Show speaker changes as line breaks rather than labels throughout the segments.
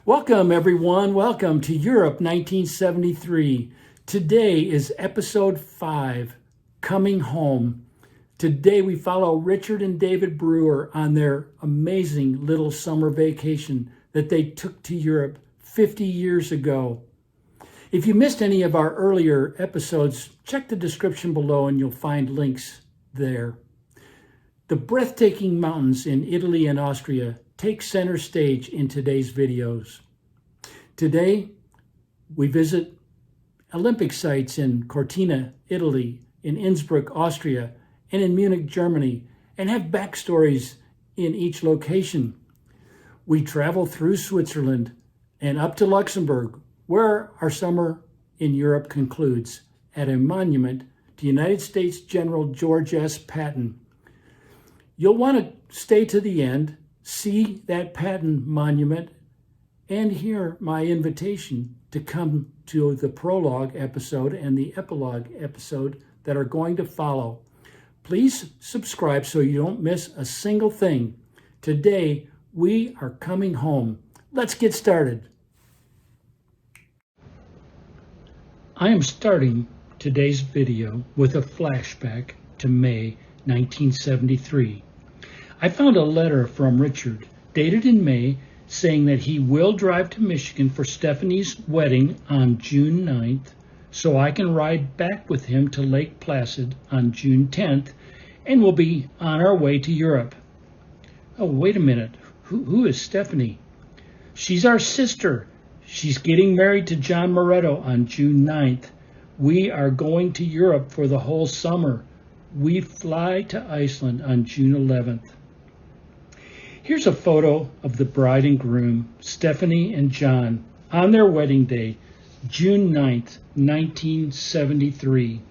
Welcome, everyone. Welcome to Europe 1973. Today is episode 5, Coming Home. Today we follow Richard and David Brewer on their amazing little summer vacation that they took to Europe 50 years ago. If you missed any of our earlier episodes, check the description below and you'll find links there. The breathtaking mountains in Italy and Austria take center stage in today's videos. Today, we visit Olympic sites in Cortina, Italy, in Innsbruck, Austria, and in Munich, Germany, and have backstories in each location. We travel through Switzerland and up to Luxembourg, where our summer in Europe concludes, at a monument to United States General George S. Patton. You'll want to stay to the end, see that Patton monument, and hear my invitation to come to the prologue episode and the epilogue episode that are going to follow. Please subscribe so you don't miss a single thing. Today, we are coming home. Let's get started. I am starting today's video with a flashback to May 1973. I found a letter from Richard, dated in May, saying that he will drive to Michigan for Stephanie's wedding on June 9th, so I can ride back with him to Lake Placid on June 10th, and we'll be on our way to Europe. Oh, wait a minute. Who is Stephanie? She's our sister. She's getting married to John Moretto on June 9th. We are going to Europe for the whole summer. We fly to Iceland on June 11th. Here's a photo of the bride and groom, Stephanie and John, on their wedding day, June 9th, 1973.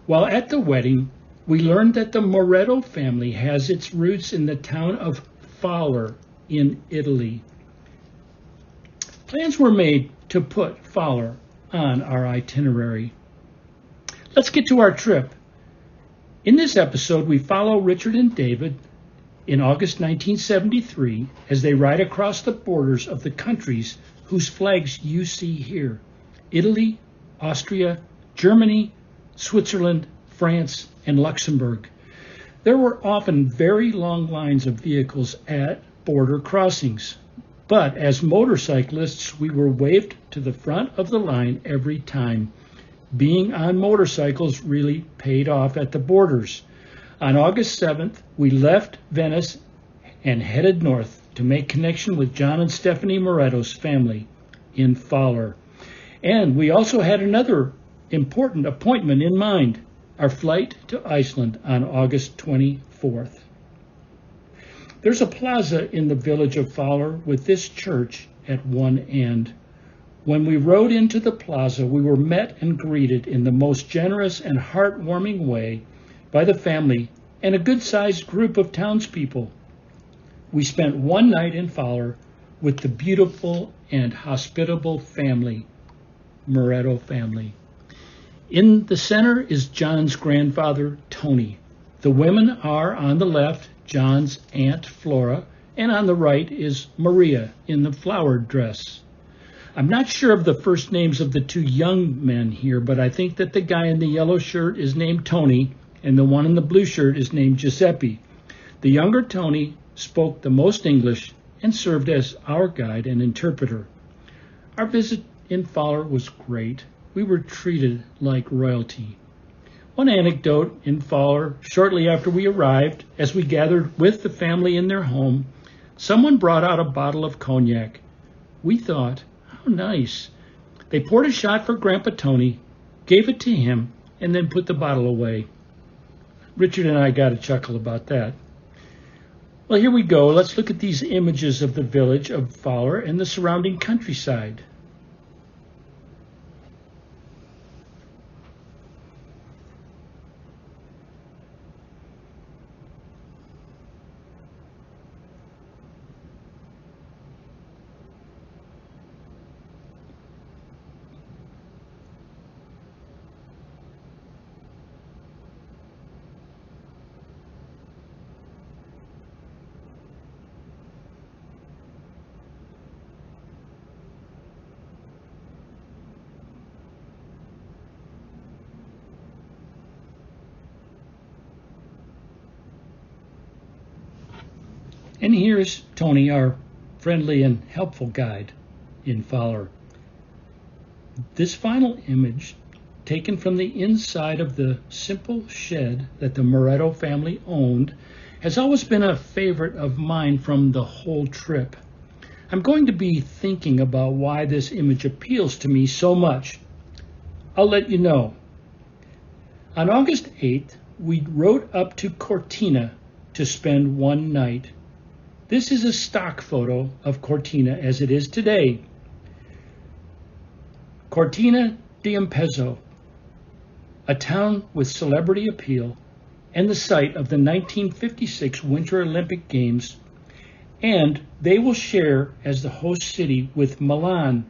While at the wedding, we learned that the Moretto family has its roots in the town of Fowler in Italy. Plans were made to put Fowler on our itinerary. Let's get to our trip. In this episode, we follow Richard and David in August 1973 as they ride across the borders of the countries whose flags you see here: Italy, Austria, Germany, Switzerland, France, and Luxembourg. There were often very long lines of vehicles at border crossings, but as motorcyclists, we were waved to the front of the line every time. Being on motorcycles really paid off at the borders. On August 7th, we left Venice and headed north to make connection with John and Stephanie Moretto's family in Fowler. And we also had another important appointment in mind, our flight to Iceland on August 24th. There's a plaza in the village of Fowler with this church at one end. When we rode into the plaza, we were met and greeted in the most generous and heartwarming way by the family and a good-sized group of townspeople. We spent one night in Fowler with the beautiful and hospitable family, Moretto family. In the center is John's grandfather, Tony. The women are on the left, John's Aunt Flora, and on the right is Maria in the flowered dress. I'm not sure of the first names of the two young men here, but I think that the guy in the yellow shirt is named Tony, and the one in the blue shirt is named Giuseppe. The younger Tony spoke the most English and served as our guide and interpreter. Our visit in Fowler was great. We were treated like royalty. One anecdote in Fowler, shortly after we arrived, as we gathered with the family in their home, someone brought out a bottle of cognac. We thought, how nice. They poured a shot for Grandpa Tony, gave it to him, and then put the bottle away. Richard and I got a chuckle about that. Well, here we go. Let's look at these images of the village of Fowler and the surrounding countryside. And here's Tony, our friendly and helpful guide in Fowler. This final image, taken from the inside of the simple shed that the Moretto family owned, has always been a favorite of mine from the whole trip. I'm going to be thinking about why this image appeals to me so much. I'll let you know. On August 8th, we rode up to Cortina to spend one night. This is a stock photo of Cortina as it is today. Cortina d'Ampezzo, a town with celebrity appeal and the site of the 1956 Winter Olympic Games, and they will share as the host city with Milan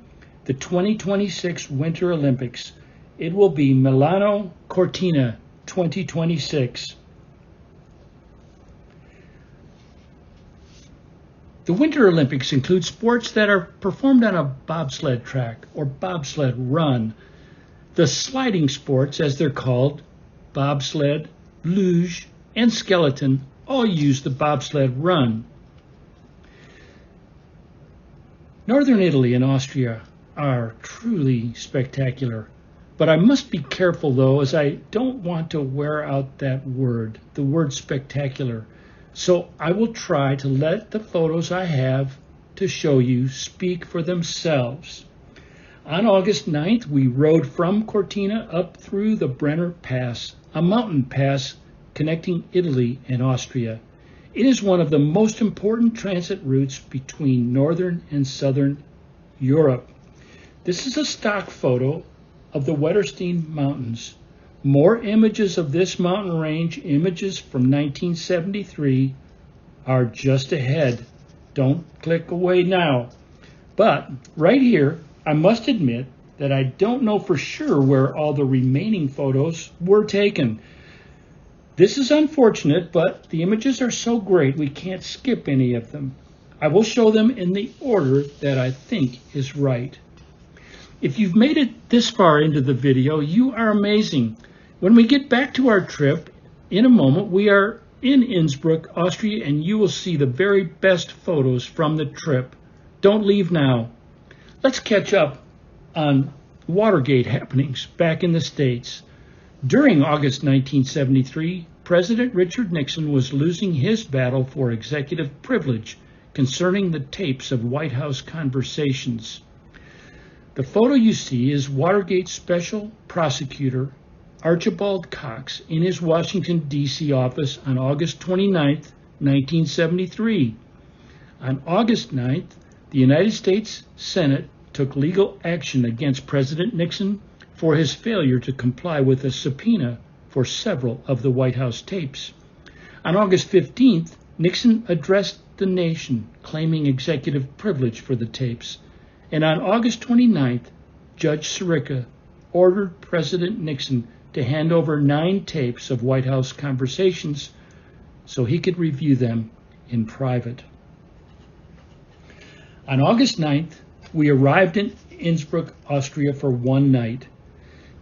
the 2026 Winter Olympics. It will be Milano Cortina 2026. The Winter Olympics include sports that are performed on a bobsled track or bobsled run. The sliding sports, as they're called, bobsled, luge, and skeleton, all use the bobsled run. Northern Italy and Austria are truly spectacular, but I must be careful though, as I don't want to wear out that word, the word spectacular. So I will try to let the photos I have to show you speak for themselves. On August 9th, we rode from Cortina up through the Brenner Pass, a mountain pass connecting Italy and Austria. It is one of the most important transit routes between northern and southern Europe. This is a stock photo of the Wetterstein Mountains. More images of this mountain range, images from 1973, are just ahead. Don't click away now. But right here, I must admit that I don't know for sure where all the remaining photos were taken. This is unfortunate, but the images are so great we can't skip any of them. I will show them in the order that I think is right. If you've made it this far into the video, you are amazing. When we get back to our trip, in a moment, we are in Innsbruck, Austria, and you will see the very best photos from the trip. Don't leave now. Let's catch up on Watergate happenings back in the States. During August 1973, President Richard Nixon was losing his battle for executive privilege concerning the tapes of White House conversations. The photo you see is Watergate Special Prosecutor Archibald Cox in his Washington, D.C. office on August 29, 1973. On August 9th, the United States Senate took legal action against President Nixon for his failure to comply with a subpoena for several of the White House tapes. On August 15th, Nixon addressed the nation claiming executive privilege for the tapes. And on August 29th, Judge Sirica ordered President Nixon to hand over 9 tapes of White House conversations so he could review them in private. On August 9th, we arrived in Innsbruck, Austria for one night.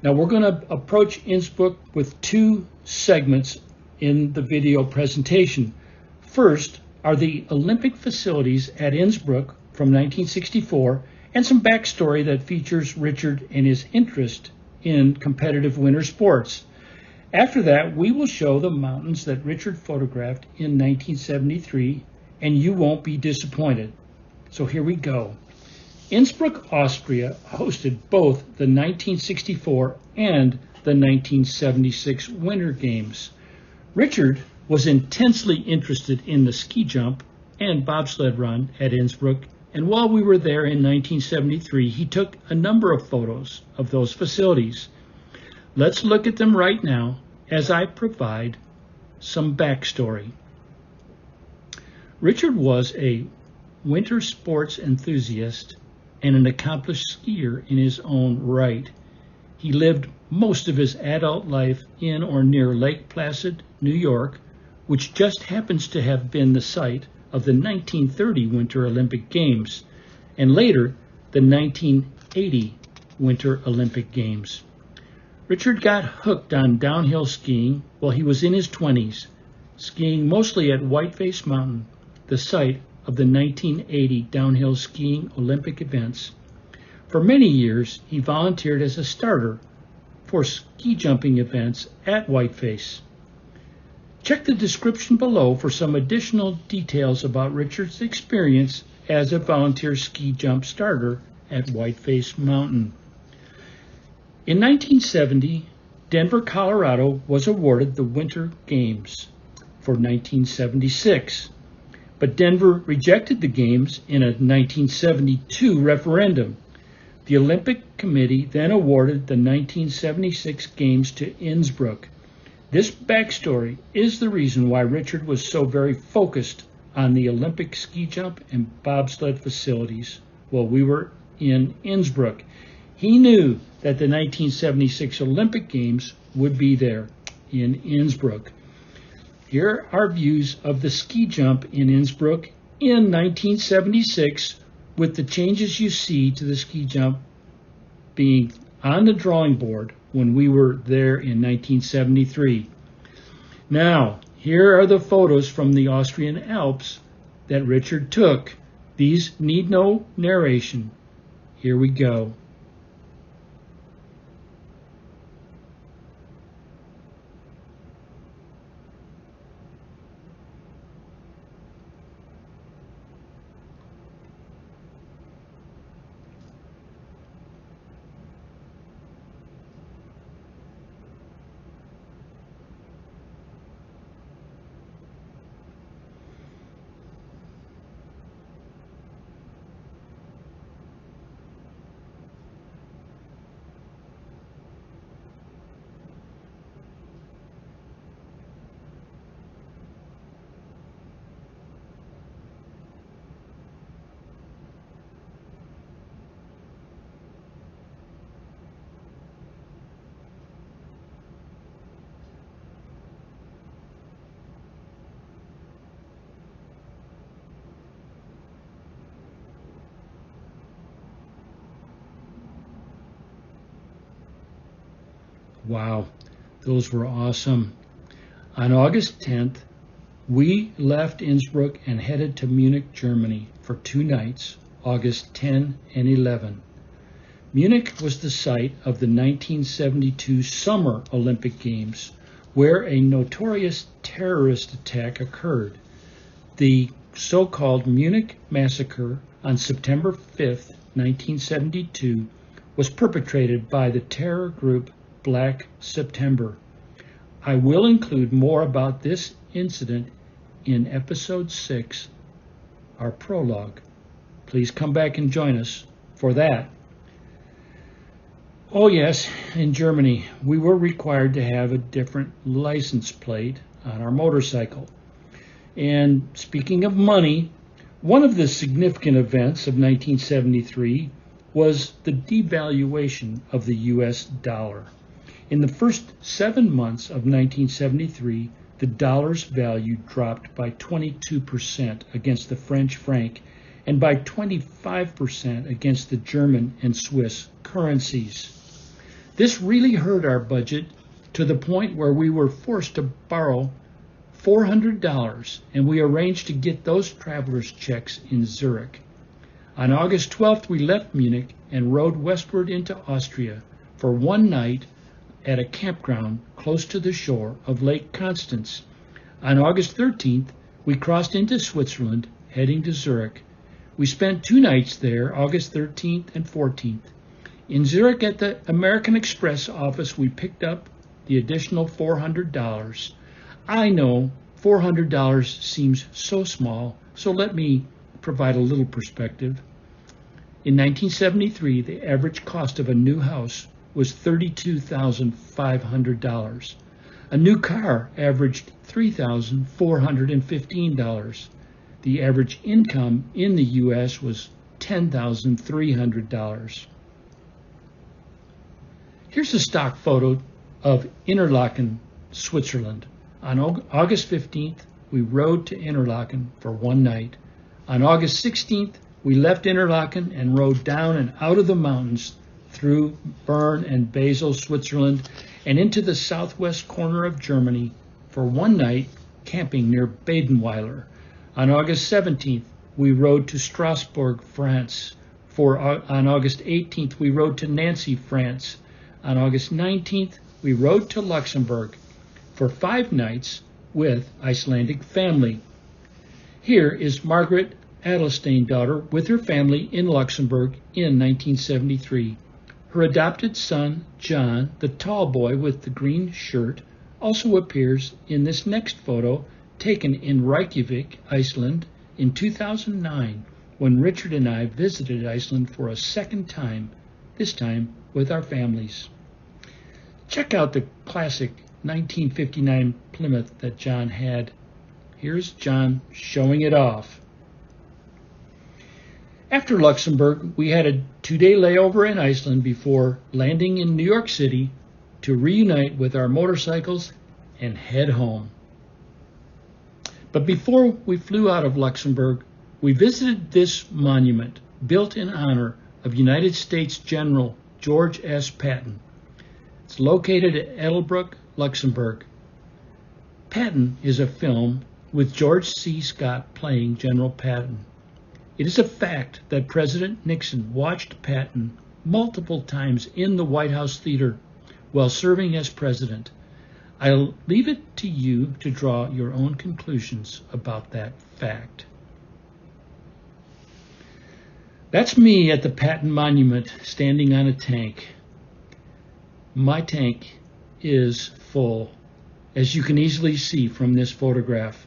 Now we're going to approach Innsbruck with 2 segments in the video presentation. First are the Olympic facilities at Innsbruck from 1964 and some backstory that features Richard and his interest in competitive winter sports. After that, we will show the mountains that Richard photographed in 1973, and you won't be disappointed. So here we go. Innsbruck, Austria hosted both the 1964 and the 1976 Winter Games. Richard was intensely interested in the ski jump and bobsled run at Innsbruck, and while we were there in 1973, he took a number of photos of those facilities. Let's look at them right now as I provide some backstory. Richard was a winter sports enthusiast and an accomplished skier in his own right. He lived most of his adult life in or near Lake Placid, New York, which just happens to have been the site of the 1930 Winter Olympic Games, and later the 1980 Winter Olympic Games. Richard got hooked on downhill skiing while he was in his 20s, skiing mostly at Whiteface Mountain, the site of the 1980 downhill skiing Olympic events. For many years, he volunteered as a starter for ski jumping events at Whiteface. Check the description below for some additional details about Richard's experience as a volunteer ski jump starter at Whiteface Mountain. In 1970, Denver, Colorado was awarded the Winter Games for 1976, but Denver rejected the Games in a 1972 referendum. The Olympic Committee then awarded the 1976 Games to Innsbruck. This backstory is the reason why Richard was so very focused on the Olympic ski jump and bobsled facilities while we were in Innsbruck. He knew that the 1976 Olympic Games would be there in Innsbruck. Here are views of the ski jump in Innsbruck in 1976 with the changes you see to the ski jump being on the drawing board when we were there in 1973. Now, here are the photos from the Austrian Alps that Richard took. These need no narration. Here we go. Wow, those were awesome. On August 10th, we left Innsbruck and headed to Munich, Germany for 2 nights, August 10 and 11. Munich was the site of the 1972 Summer Olympic Games, where a notorious terrorist attack occurred. The so-called Munich Massacre on September 5th, 1972, was perpetrated by the terror group Black September. I will include more about this incident in episode 6, our prologue. Please come back and join us for that. Oh yes, in Germany, we were required to have a different license plate on our motorcycle. And speaking of money, one of the significant events of 1973 was the devaluation of the U.S. dollar. In the first 7 months of 1973, the dollar's value dropped by 22% against the French franc and by 25% against the German and Swiss currencies. This really hurt our budget to the point where we were forced to borrow $400, and we arranged to get those traveler's checks in Zurich. On August 12th, we left Munich and rode westward into Austria for 1 night at a campground close to the shore of Lake Constance. On August 13th, we crossed into Switzerland, heading to Zurich. We spent 2 nights there, August 13th and 14th. In Zurich at the American Express office, we picked up the additional $400. I know $400 seems so small, so let me provide a little perspective. In 1973, the average cost of a new house was $32,500. A new car averaged $3,415. The average income in the U.S. was $10,300. Here's a stock photo of Interlaken, Switzerland. On August 15th, we rode to Interlaken for 1 night. On August 16th, we left Interlaken and rode down and out of the mountains through Bern and Basel, Switzerland, and into the southwest corner of Germany for 1 night camping near Badenweiler. On August 17th, we rode to Strasbourg, France. On August 18th, we rode to Nancy, France. On August 19th, we rode to Luxembourg for 5 nights with Icelandic family. Here is Margaret Adelstein daughter with her family in Luxembourg in 1973. Her adopted son, John, the tall boy with the green shirt, also appears in this next photo taken in Reykjavik, Iceland in 2009 when Richard and I visited Iceland for a second time, this time with our families. Check out the classic 1959 Plymouth that John had. Here's John showing it off. After Luxembourg, we had a 2-day layover in Iceland before landing in New York City to reunite with our motorcycles and head home. But before we flew out of Luxembourg, we visited this monument built in honor of United States General George S. Patton. It's located at Innsbruck, Luxembourg. Patton is a film with George C. Scott playing General Patton. It is a fact that President Nixon watched Patton multiple times in the White House theater while serving as president. I'll leave it to you to draw your own conclusions about that fact. That's me at the Patton Monument standing on a tank. My tank is full, as you can easily see from this photograph.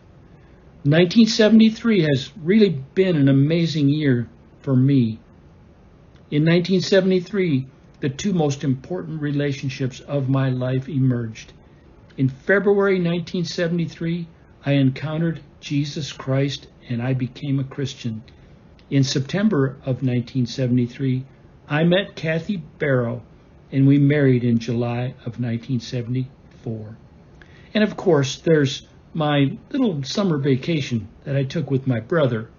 1973 has really been an amazing year for me. In 1973, the 2 most important relationships of my life emerged. In February 1973, I encountered Jesus Christ and I became a Christian. In September of 1973, I met Kathy Barrow and we married in July of 1974. And of course, there's my little summer vacation that I took with my brother,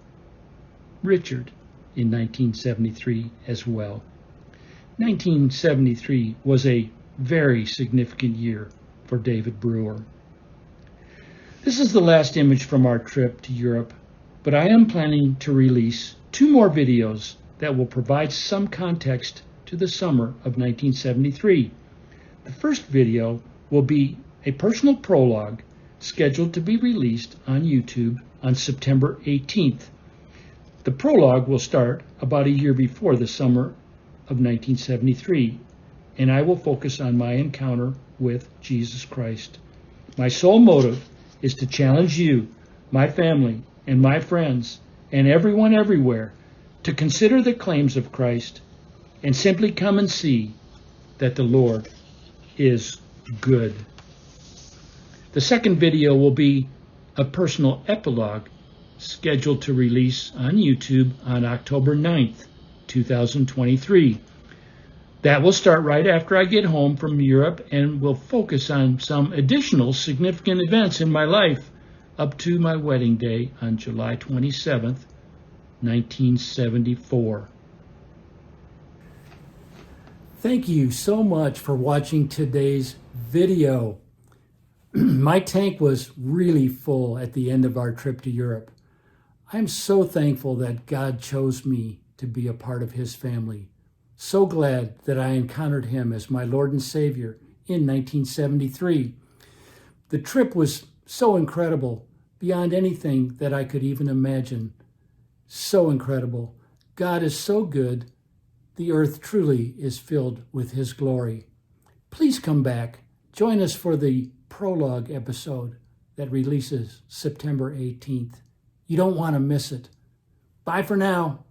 Richard, in 1973 as well. 1973 was a very significant year for David Brewer. This is the last image from our trip to Europe, but I am planning to release 2 more videos that will provide some context to the summer of 1973. The first video will be a personal prologue scheduled to be released on YouTube on September 18th. The prologue will start about a year before the summer of 1973, and I will focus on my encounter with Jesus Christ. My sole motive is to challenge you, my family, and my friends, and everyone everywhere to consider the claims of Christ and simply come and see that the Lord is good. The second video will be a personal epilogue scheduled to release on YouTube on October 9th, 2023. That will start right after I get home from Europe and will focus on some additional significant events in my life up to my wedding day on July 27th, 1974. Thank you so much for watching today's video. My tank was really full at the end of our trip to Europe. I'm so thankful that God chose me to be a part of His family. So glad that I encountered Him as my Lord and Savior in 1973. The trip was so incredible, beyond anything that I could even imagine. So incredible. God is so good. The earth truly is filled with His glory. Please come back. Join us for the prologue episode that releases September 18th. You don't want to miss it. Bye for now.